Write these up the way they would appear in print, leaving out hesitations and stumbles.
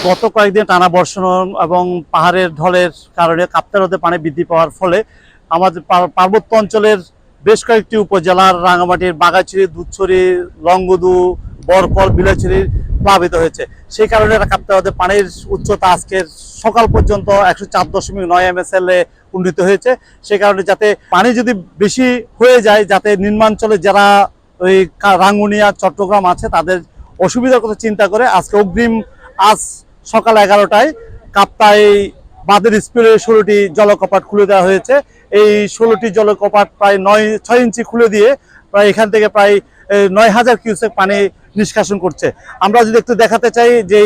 গত কয়েকদিন টানা বর্ষণ এবং পাহাড়ের ঢলের কারণে কাপ্তাই হ্রদে পানি বৃদ্ধি পাওয়ার ফলে আমাদের পার্বত্য অঞ্চলের বেশ কয়েকটি উপজেলার রাঙামাটির বাগাইছড়ি, দুধছড়ি, লংগদু, বরকল, বিলাইছড়ি প্লাবিত হয়েছে। সেই কারণে কাপ্তাই হ্রদে পানির উচ্চতা আজকের সকাল পর্যন্ত 104.9 MSL এ উন্নীত হয়েছে। সেই কারণে যাতে পানি যদি বেশি হয়ে যায়, যাতে নিম্নাঞ্চলে যারা ওই রাঙ্গুনিয়া, চট্টগ্রাম আছে তাদের অসুবিধার কথা চিন্তা করে আজকে অগ্রিম আজ সকাল 11টায় কাপ্তাই বাঁধের স্পিলে 16টি জলকপাট খুলে দেওয়া হয়েছে। এই 16টি জলকপাট প্রায় 6 ইঞ্চি খুলে দিয়ে প্রায় এখান থেকে প্রায় 9,000 কিউসেক পানি নিষ্কাশন করছে। আমরা যদি একটু দেখাতে চাই যে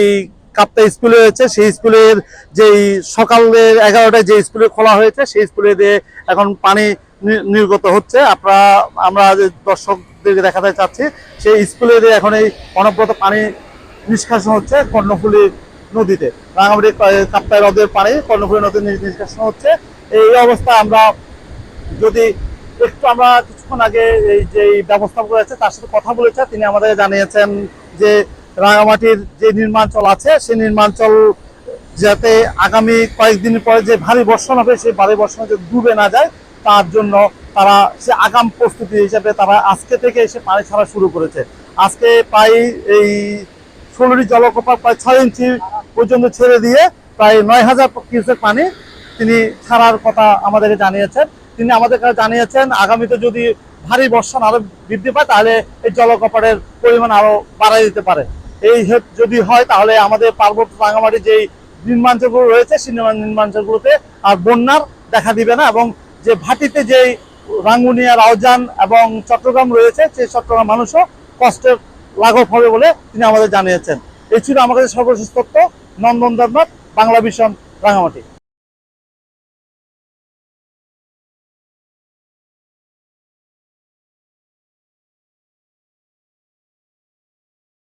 কাপ্তাই স্কুলে হয়েছে, সেই স্কুলের যেই সকালের 11টায় যে স্কুলে খোলা হয়েছে সেই স্কুলে দিয়ে এখন পানি নির্গত হচ্ছে। আমরা দর্শকদেরকে দেখাতে চাচ্ছি সেই স্কুলে দিয়ে এখন এই অনবরত পানি নিষ্কাশন হচ্ছে কর্ণফুলী নদীতে। রাঙামাটি কাপ্তাই হ্রদের পানি কর্ণফুলী নদীতে নিষ্কাশন হচ্ছে। এই অবস্থা আমরা যদি আমরা কিছুক্ষণ আগে এই যে ব্যবস্থাপক আছে তার সাথে কথা বলেছে, তিনি আমাদের জানিয়েছেন যে রাঙামাটির যে নির্মাঞ্চল আছে সেই নির্মাঞ্চল যাতে আগামী কয়েকদিন পরে যে ভারী বর্ষণ হবে সেই ভারী বর্ষণে যাতে ডুবে না যায় তার জন্য তারা সে আগাম প্রস্তুতি হিসেবে তারা আজকে থেকে এসে পানি ছাড়া শুরু করেছে। আজকে প্রায় এই 16টি জলকপাট প্রায় 6 ইঞ্চি পর্যন্ত ছেড়ে দিয়ে প্রায় 9,000 কিউসেক পানি তিনি ছাড়ার কথা আমাদেরকে জানিয়েছেন। তিনি আমাদের কাছে জানিয়েছেন আগামীতে যদি ভারী বর্ষণ আরো বৃদ্ধি পায় তাহলে এই জলকপাটের পরিমাণ আরো বাড়াই দিতে পারে। এই যদি হয় তাহলে আমাদের পার্বত্য রাঙামাটি যেই নির্মাঞ্চলগুলো রয়েছে সেই নির্মাঞ্চলগুলোতে আর বন্যার দেখা দিবে না, এবং যে ভাটিতে যেই রাঙ্গুনিয়া, রাউজান এবং চট্টগ্রাম রয়েছে সেই চট্টগ্রাম মানুষও কষ্টের লাঘব হবে বলে তিনি আমাদের জানিয়েছেন। এই ছিল আমার কাছে সর্বশেষ তথ্য। নন্দন দেবনাথ, বাংলা ভিশন, রাঙামাটি।